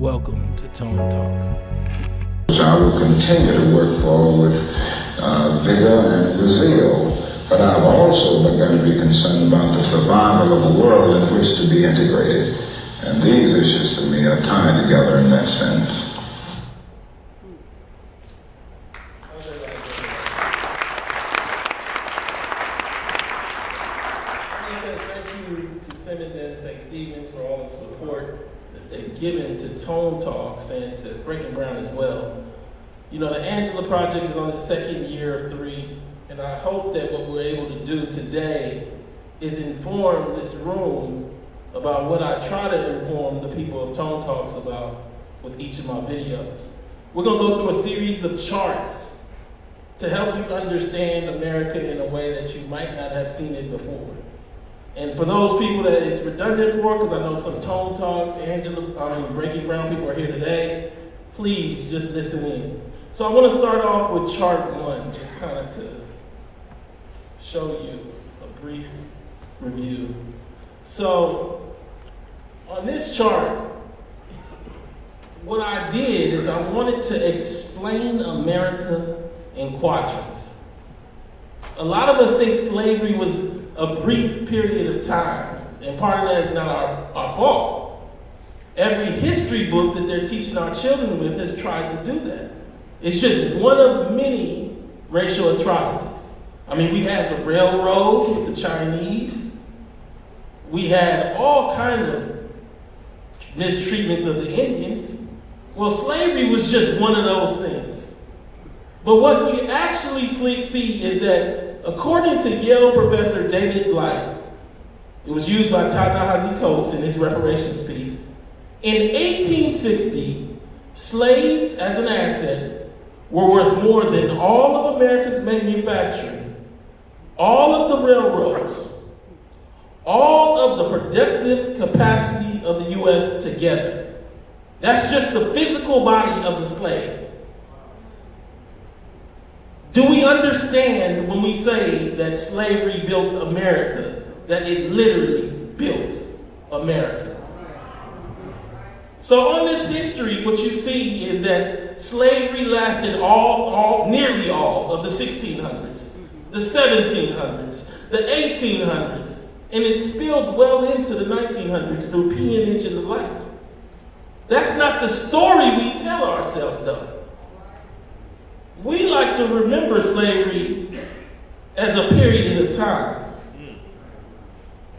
Welcome to Tone Talks. I will continue to work forward with vigor and with zeal, but I've also begun to be concerned about the survival of a world in which to be integrated. And these issues to me are tied together in that sense. For all the support that they've given to Tone Talks and to Breaking Brown as well. You know, the Angela Project is on its second year of 3, and I hope that what we're able to do today is inform this room about what I try to inform the people of Tone Talks about with each of my videos. We're going to go through a series of charts to help you understand America in a way that you might not have seen it before. And for those people that it's redundant for, because I know some Tone Talks, Breaking Brown people are here today, please just listen in. So I want to start off with chart 1, just kind of to show you a brief review. So on this chart, what I did is I wanted to explain America in quadrants. A lot of us think slavery was a brief period of time, and part of that is not our fault. Every history book that they're teaching our children with has tried to do that. It's just one of many racial atrocities. I mean, we had the railroads with the Chinese. We had all kinds of mistreatments of the Indians. Well, slavery was just one of those things. But what we actually see is that according to Yale professor David Blight, it was used by Ta-Nehisi Coates in his reparations piece, in 1860, slaves as an asset were worth more than all of America's manufacturing, all of the railroads, all of the productive capacity of the U.S. together. That's just the physical body of the slave. Do we understand when we say that slavery built America, that it literally built America? So on this history, what you see is that slavery lasted nearly all of the 1600s, the 1700s, the 1800s, and it spilled well into the 1900s through peonage and the like. That's not the story we tell ourselves, though. We like to remember slavery as a period of time.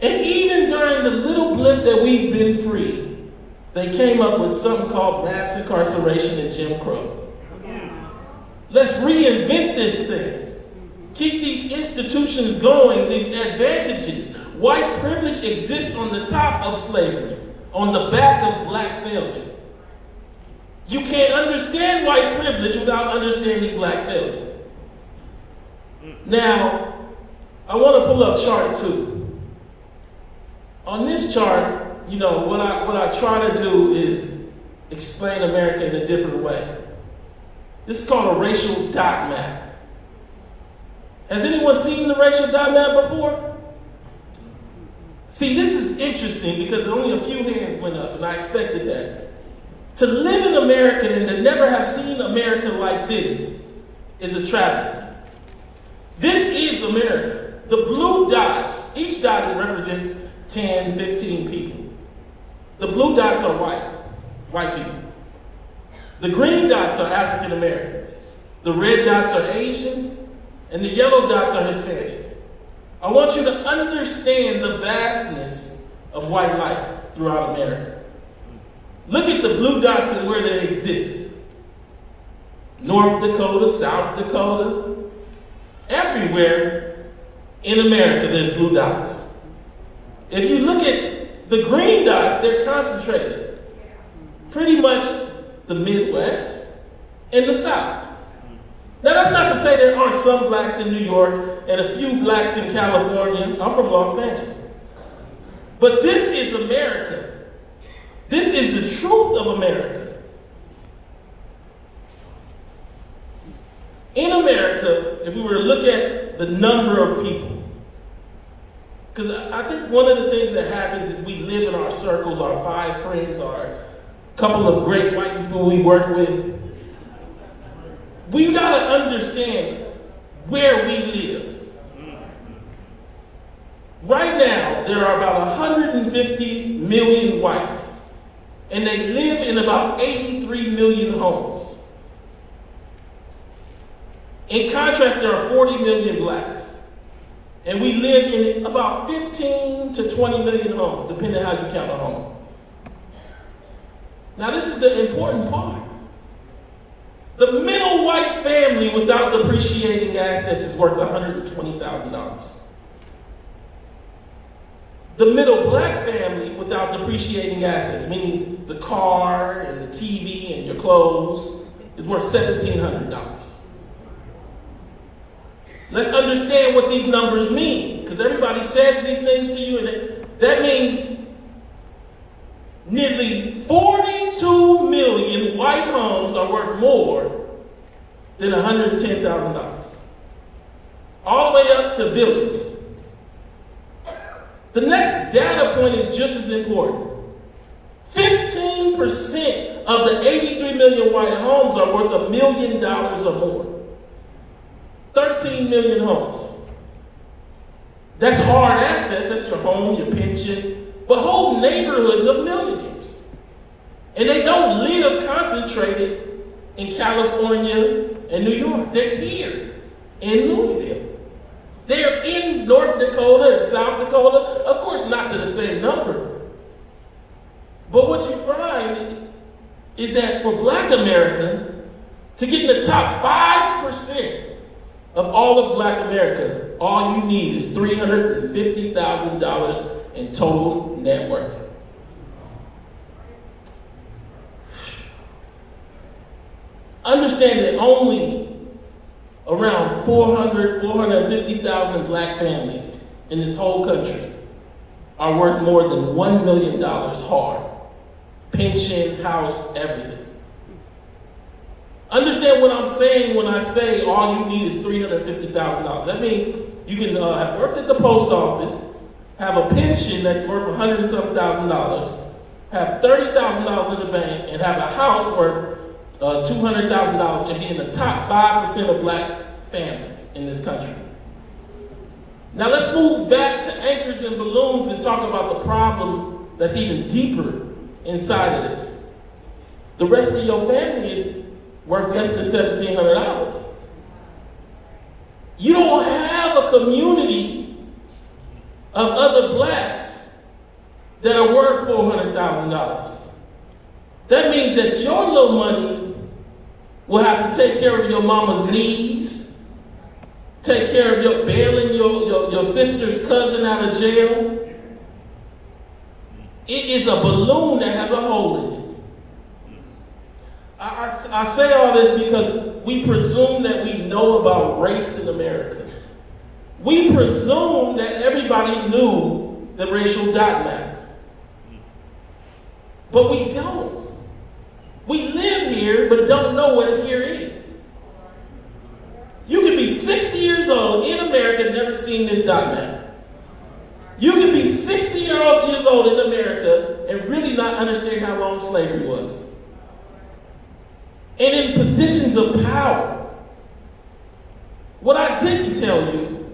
And even during the little blip that we've been free, they came up with something called mass incarceration and Jim Crow. Let's reinvent this thing. Keep these institutions going, these advantages. White privilege exists on the top of slavery, on the back of black failure. You can't understand white privilege without understanding black failure. Now, I want to pull up chart 2. On this chart, you know, what I try to do is explain America in a different way. This is called a racial dot map. Has anyone seen the racial dot map before? See, this is interesting because only a few hands went up, and I expected that. To live in America and to never have seen America like this is a travesty. This is America. The blue dots, each dot represents 10, 15 people. The blue dots are white people. The green dots are African Americans. The red dots are Asians, and the yellow dots are Hispanic. I want you to understand the vastness of white life throughout America. Look at the blue dots and where they exist. North Dakota, South Dakota, everywhere in America there's blue dots. If you look at the green dots, they're concentrated. Pretty much the Midwest and the South. Now that's not to say there aren't some blacks in New York and a few blacks in California. I'm from Los Angeles. But this is America. This is the truth of America. In America, if we were to look at the number of people, because I think one of the things that happens is we live in our circles, our 5 friends, our couple of great white people we work with. We gotta understand where we live. Right now, there are about 150 million whites, and they live in about 83 million homes. In contrast, there are 40 million blacks, and we live in about 15 to 20 million homes, depending on how you count a home. Now, this is the important part. The middle white family without depreciating assets is worth $120,000. The middle black family without depreciating assets, meaning the car and the TV and your clothes, is worth $1,700. Let's understand what these numbers mean, because everybody says these things to you, and that means nearly 42 million white homes are worth more than $110,000. All the way up to billions. The next data point is just as important. 15% of the 83 million white homes are worth $1 million or more. 13 million homes. That's hard assets. That's your home, your pension, but whole neighborhoods of millionaires. And they don't live concentrated in California and New York. They're here in Louisville. They're in North Dakota and South Dakota. Of course, not to the same number. But what you find is that for Black America, to get in the top 5% of all of Black America, all you need is $350,000 in total net worth. Understand that only around 450,000 black families in this whole country are worth more than $1 million hard. Pension, house, everything. Understand what I'm saying when I say all you need is $350,000. That means you can have worked at the post office, have a pension that's worth $100 and some thousand, have $30,000 in the bank, and have a house worth $200,000 and be in the top 5% of black families in this country. Now let's move back to anchors and balloons and talk about the problem that's even deeper inside of this. The rest of your family is worth less than $1,700. You don't have a community of other blacks that are worth $400,000. That means that your little money will have to take care of your mama's needs, take care of your bailing your sister's cousin out of jail. It is a balloon that has a hole in it. I say all this because we presume that we know about race in America. We presume that everybody knew the racial dot map. But we don't. We live here, but don't know what here is. You can be 60 years old in America and never seen this dot map. You can be 60 years old in America and really not understand how long slavery was. And in positions of power. What I didn't tell you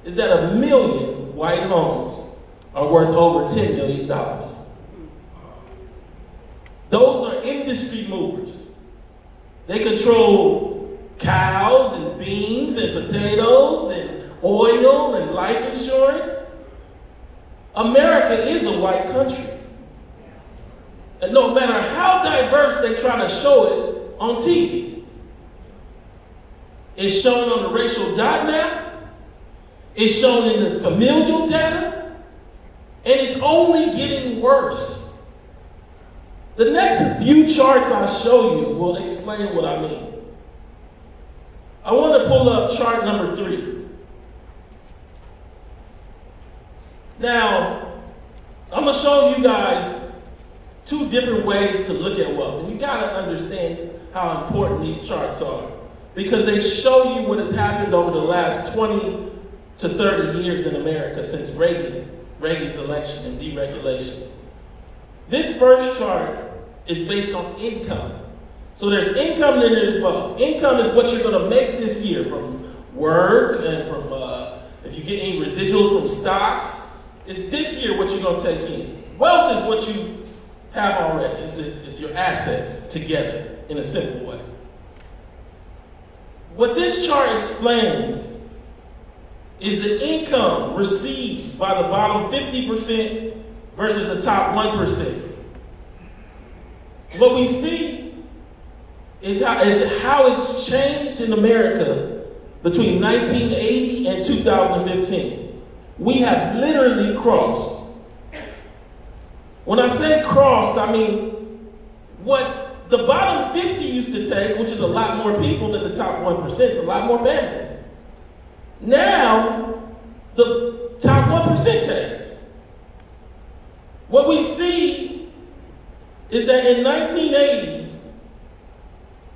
is that 1 million white homes are worth over $10 million. Those are industry movers. They control cows and beans and potatoes and oil and life insurance. America is a white country. And no matter how diverse they try to show it on TV, it's shown on the racial dot map, it's shown in the familial data, and it's only getting worse. The next few charts I show you will explain what I mean. I want to pull up chart number 3. Now, I'm going to show you guys 2 different ways to look at wealth. And you got to understand how important these charts are, because they show you what has happened over the last 20 to 30 years in America since Reagan's election and deregulation. This first chart is based on income. So there's income and then there's wealth. Income is what you're going to make this year from work and from if you get any residuals from stocks. It's this year what you're going to take in. Wealth is what you have already. It's your assets together in a simple way. What this chart explains is the income received by the bottom 50% versus the top 1%. What we see is how it's changed in America between 1980 and 2015. We have literally crossed. When I say crossed, I mean what the bottom 50 used to take, which is a lot more people than the top 1%, it's a lot more families. Now, the top 1% takes. What we see is that in 1980,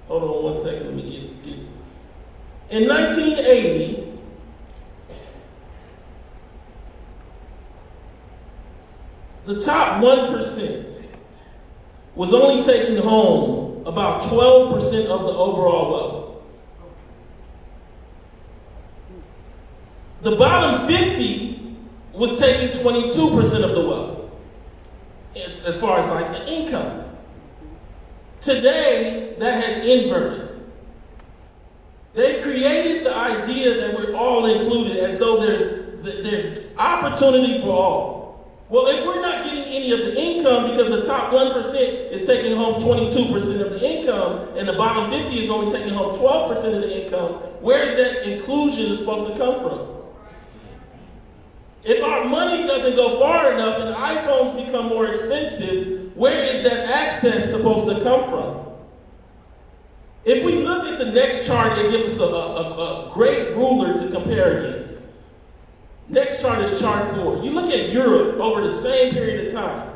hold on one second, let me get it. In 1980, the top 1% was only taking home about 12% of the overall wealth. The bottom 50 was taking 22% of the wealth, as far as like the income. Today, that has inverted. They've created the idea that we're all included as though there's opportunity for all. Well, if we're not getting any of the income because the top 1% is taking home 22% of the income and the bottom 50 is only taking home 12% of the income, where is that inclusion supposed to come from? If our money doesn't go far enough and iPhones become more expensive, where is that access supposed to come from? If we look at the next chart, it gives us a great ruler to compare against. Next chart is chart 4. You look at Europe over the same period of time.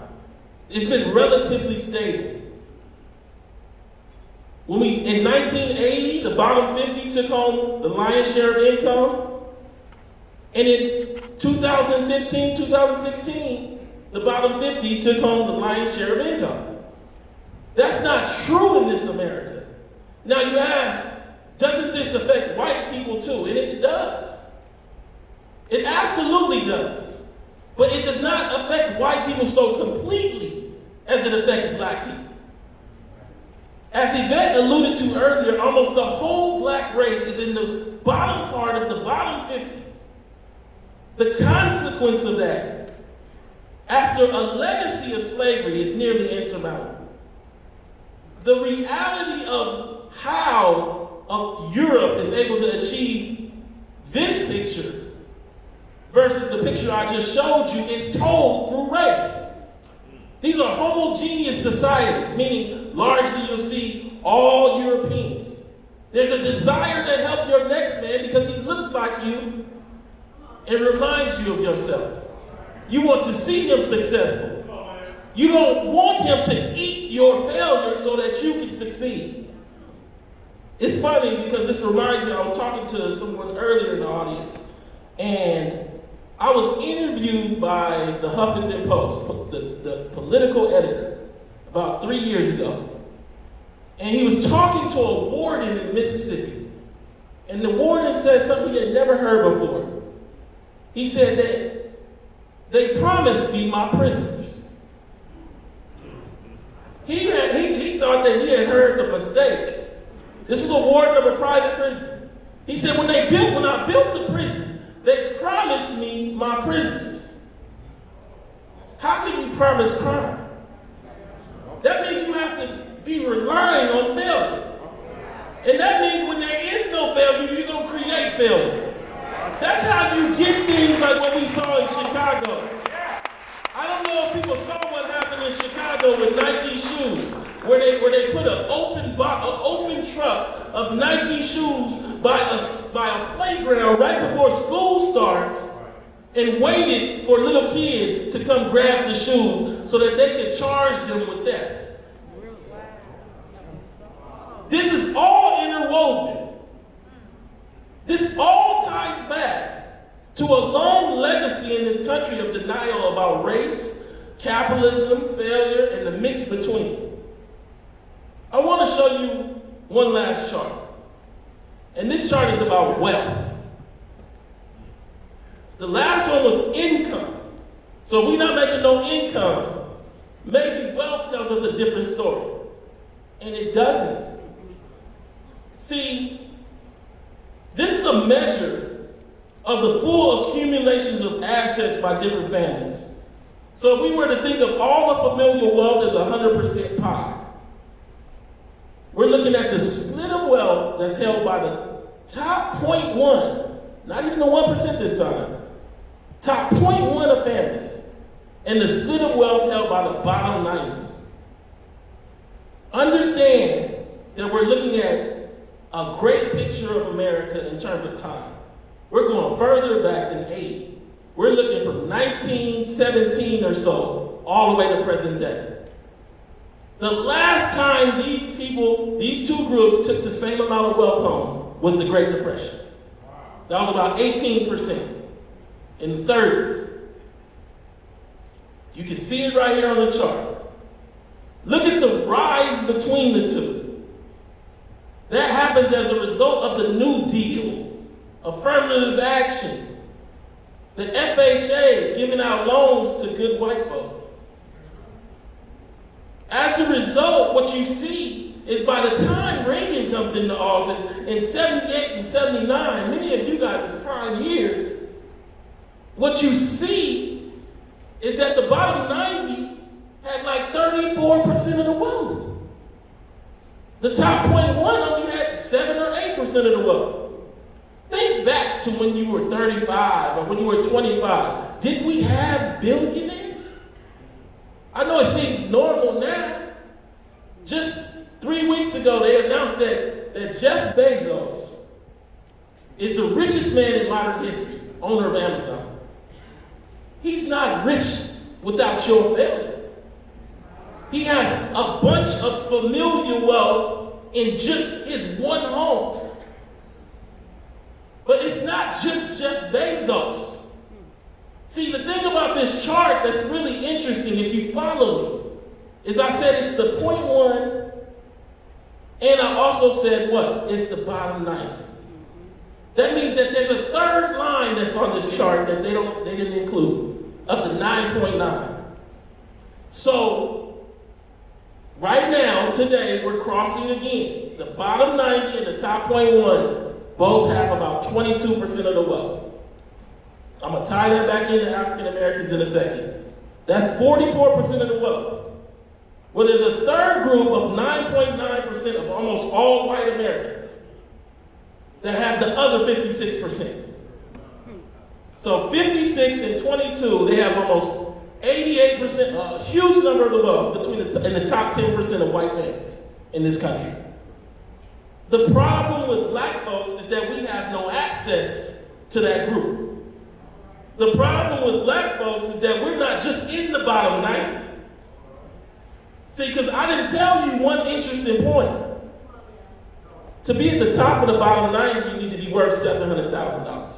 It's been relatively stable. In 1980, the bottom 50 took home the lion's share of income. And in 2015, 2016, the bottom 50 took home the lion's share of income. That's not true in this America. Now you ask, doesn't this affect white people too? And it does. It absolutely does. But it does not affect white people so completely as it affects black people. As Yvette alluded to earlier, almost the whole black race is in the bottom part of the bottom 50. The consequence of that, after a legacy of slavery, is nearly insurmountable. The reality of how Europe is able to achieve this picture versus the picture I just showed you is told through race. These are homogeneous societies, meaning largely you'll see all Europeans. There's a desire to help your next man because he looks like you and reminds you of yourself. You want to see him successful. You don't want him to eat your failure so that you can succeed. It's funny because this reminds me, I was talking to someone earlier in the audience, and I was interviewed by the Huffington Post, the political editor, about 3 years ago. And he was talking to a warden in Mississippi. And the warden said something he had never heard before. He said that they promised me my prisoners. He thought that he had heard a mistake. This was a warden of a private prison. He said, when I built the prison, they promised me my prisoners. How can you promise crime? That means you have to be relying on failure. And that means when there is no failure, you're going to create failure. That's how you get things like what we saw in Chicago. I don't know if people saw what happened in Chicago with Nike shoes, where they put an open truck of Nike shoes by a playground right before school starts and waited for little kids to come grab the shoes so that they could charge them with that. This is all interwoven. This all ties back to a long legacy in this country of denial about race, capitalism, failure, and the mix between. I want to show you one last chart. And this chart is about wealth. The last one was income. So if we're not making no income, maybe wealth tells us a different story. And it doesn't. See, this is a measure of the full accumulations of assets by different families. So if we were to think of all the familial wealth as 100% pie, we're looking at the split of wealth that's held by the top 0.1, not even the 1% this time, top 0.1 of families, and the split of wealth held by the bottom 90. Understand that we're looking at a great picture of America in terms of time. We're going further back than 80. We're looking from 1917 or so, all the way to present day. The last time these people, these two groups, took the same amount of wealth home was the Great Depression. That was about 18% in the 30s. You can see it right here on the chart. Look at the rise between the two. That happens as a result of the New Deal, affirmative action, the FHA giving out loans to good white folk. As a result, what you see is by the time Reagan comes into office in 78 and 79, many of you guys' prime years, what you see is that the bottom 90 had like 34% of the wealth. The top 0.1 only had 7 or 8% of the wealth. Think back to when you were 35 or when you were 25. Did we have billionaires? I know it seems normal now. Just 3 weeks ago, they announced that Jeff Bezos is the richest man in modern history, owner of Amazon. He's not rich without your failure. He has a bunch of familial wealth in just his one home. But it's not just Jeff Bezos. See, the thing about this chart that's really interesting, if you follow me, is I said it's the 0.1, and I also said what? It's the bottom 90. That means that there's a third line that's on this chart that they didn't include, of the 9.9. So, right now, today, we're crossing again. The bottom 90 and the top 0.1 both have about 22% of the wealth. I'm going to tie that back into African Americans in a second. That's 44% of the wealth. Well, there's a third group of 9.9% of almost all white Americans that have the other 56%. So 56 and 22, they have almost 88%, a huge number of the wealth in the top 10% of white families in this country. The problem with black folks is that we have no access to that group. The problem with black folks is that we're not just in the bottom 90. See, because I didn't tell you one interesting point. To be at the top of the bottom 90, you need to be worth $700,000.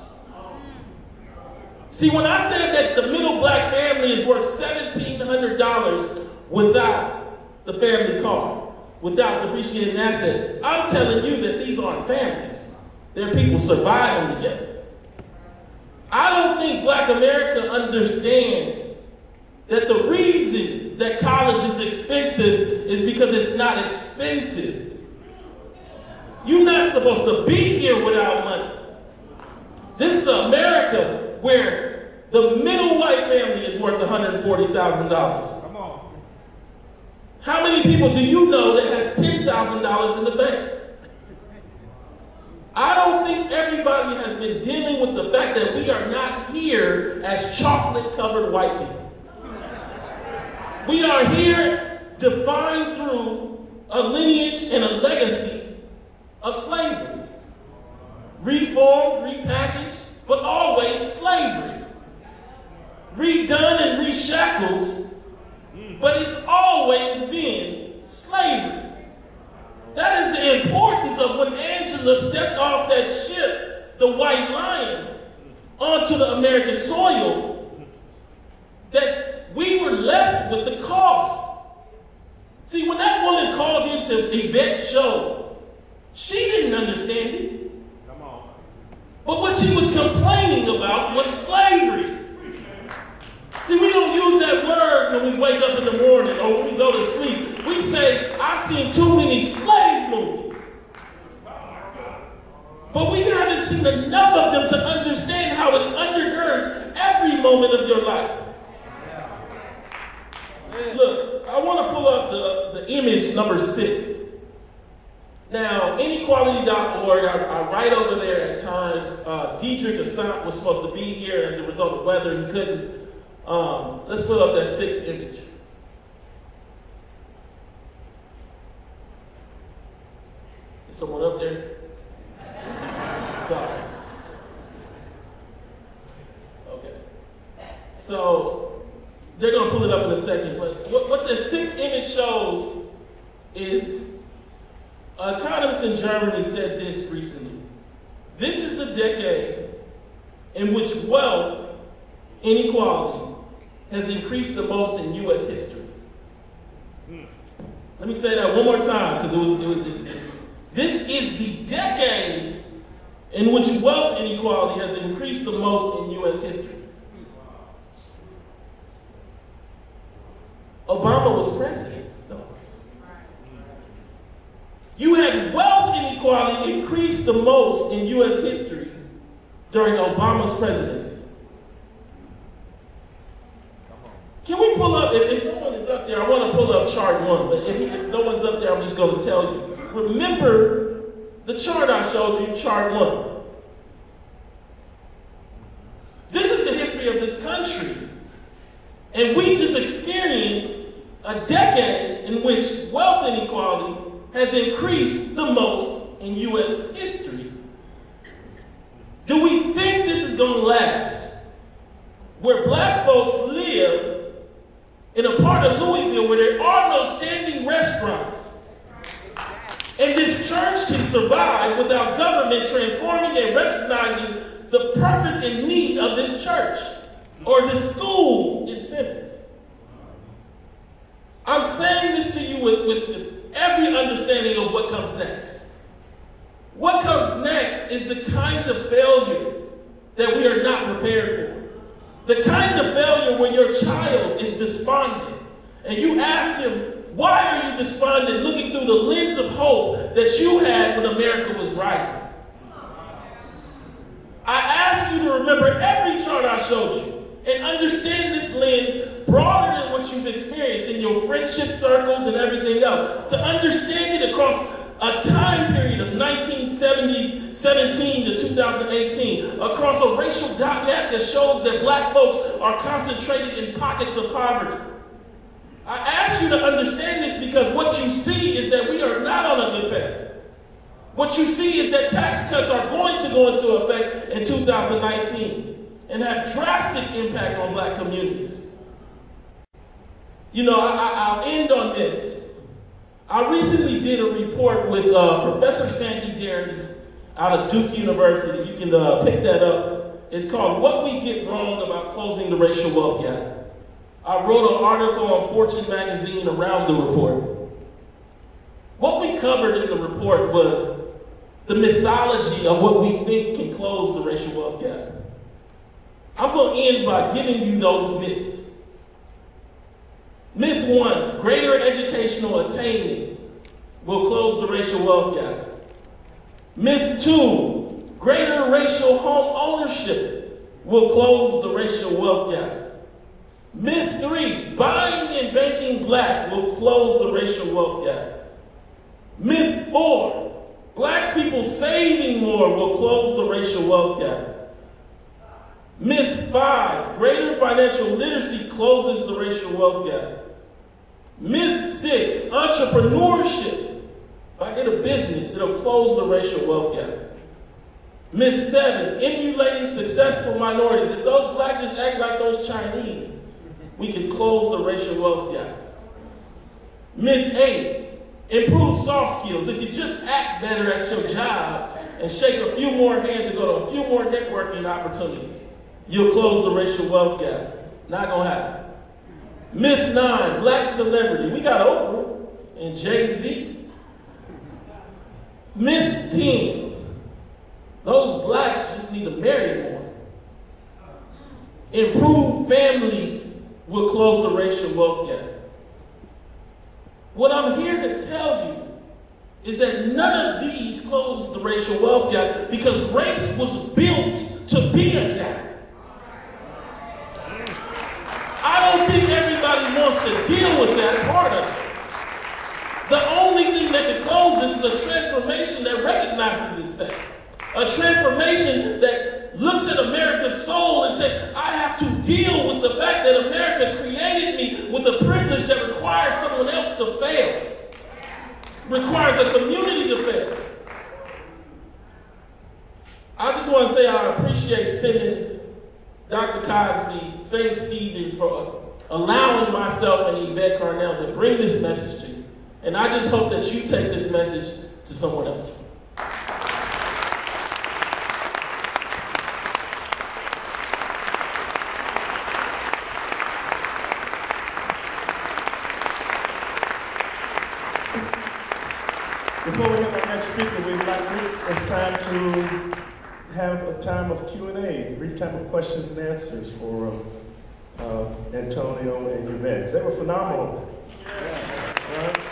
See, when I said that the middle black family is worth $1,700 without the family car, without depreciating assets, I'm telling you that these aren't families. They're people surviving together. I don't think black America understands that the reason that college is expensive is because it's not expensive. You're not supposed to be here without money. This is America where the middle white family is worth $140,000. Come on. How many people do you know that has $10,000 in the bank? I don't think everybody has been dealing with the fact that we are not here as chocolate-covered white people. We are here defined through a lineage and a legacy of slavery. Reformed, repackaged, but always slavery. Redone and reshackled, but it's always been slavery. That is the importance of when Angela stepped off that ship, the White Lion, onto the American soil, that we were left with the cost. See, when that woman called into to Yvette's show, she didn't understand it. Come on. But what she was complaining about was slavery. See, we don't use that word when we wake up in the morning or when we go to sleep. We say, I've seen too many slave movies. But we haven't seen enough of them to understand how it undergirds every moment of your life. Look, I want to pull up the image number 6. Now, inequality.org, I write over there at times. Diedrich Assant was supposed to be here as a result of weather. He couldn't. Let's pull up that 6th image. Is someone up there? Sorry. Okay. So, they're going to pull it up in a second, but what the 6th image shows is, an economist in Germany said this recently. This is the decade in which wealth inequality has increased the most in U.S. history. Let me say that one more time, because this is the decade in which wealth inequality has increased the most in U.S. history. Obama was president, though. You had wealth inequality increase the most in U.S. history during Obama's presidency. Can we pull up, if someone is up there, I want to pull up chart 1, but if no one's up there, I'm just going to tell you. Remember the chart I showed you, chart 1. This is the history of this country. And we just experienced a decade in which wealth inequality has increased the most in U.S. history. Do we think this is going to last? Where black folks live in a part of Louisville where there are no standing restaurants, and this church can survive without government transforming and recognizing the purpose and need of this church or this school in Simmons. I'm saying this to you with every understanding of what comes next. What comes next is the kind of failure that we are not prepared for. The kind of failure where your child is despondent and you ask him, why are you despondent, looking through the lens of hope that you had when America was rising? I ask you to remember every chart I showed you and understand this lens broader than what you've experienced in your friendship circles and everything else. To understand it across a time period of 1917 to 2018, across a racial gap that shows that black folks are concentrated in pockets of poverty. I ask you to understand this because what you see is that we are not on a good path. What you see is that tax cuts are going to go into effect in 2019 and have drastic impact on black communities. You know, I'll end on this. I recently did a report with Professor Sandy Garrity out of Duke University. You can pick that up. It's called What We Get Wrong About Closing the Racial Wealth Gap. I wrote an article on Fortune magazine around the report. What we covered in the report was the mythology of what we think can close the racial wealth gap. I'm going to end by giving you those myths. Myth 1, greater educational attainment will close the racial wealth gap. Myth 2, greater racial home ownership will close the racial wealth gap. Myth 3, buying and banking black will close the racial wealth gap. Myth 4, black people saving more will close the racial wealth gap. Myth 5, greater financial literacy closes the racial wealth gap. Myth 6, entrepreneurship. If I get a business, it'll close the racial wealth gap. Myth 7, emulating successful minorities. If those blacks just act like those Chinese, we can close the racial wealth gap. Myth 8, improve soft skills. If you just act better at your job and shake a few more hands and go to a few more networking opportunities, you'll close the racial wealth gap. Not gonna happen. Myth 9, black celebrity. We got Oprah and Jay-Z. Myth 10. Those blacks just need to marry more. Improved families will close the racial wealth gap. What I'm here to tell you is that none of these close the racial wealth gap because race was built to be a gap. I don't think everybody wants to deal with that part of it. The only thing that can close this is a transformation that recognizes this fact. A transformation that looks at America's soul and says, I have to deal with the fact that America created me with a privilege that requires someone else to fail. Requires a community to fail. I just want to say I appreciate Simmons, Dr. Cosby, St. Stephen's for allowing myself and Yvette Carnell to bring this message to you. And I just hope that you take this message to someone else. Before we have our next speaker, we'd like some time to have a time of Q&A, a brief time of questions and answers for Antonio and Yvette. They were phenomenal. Yeah.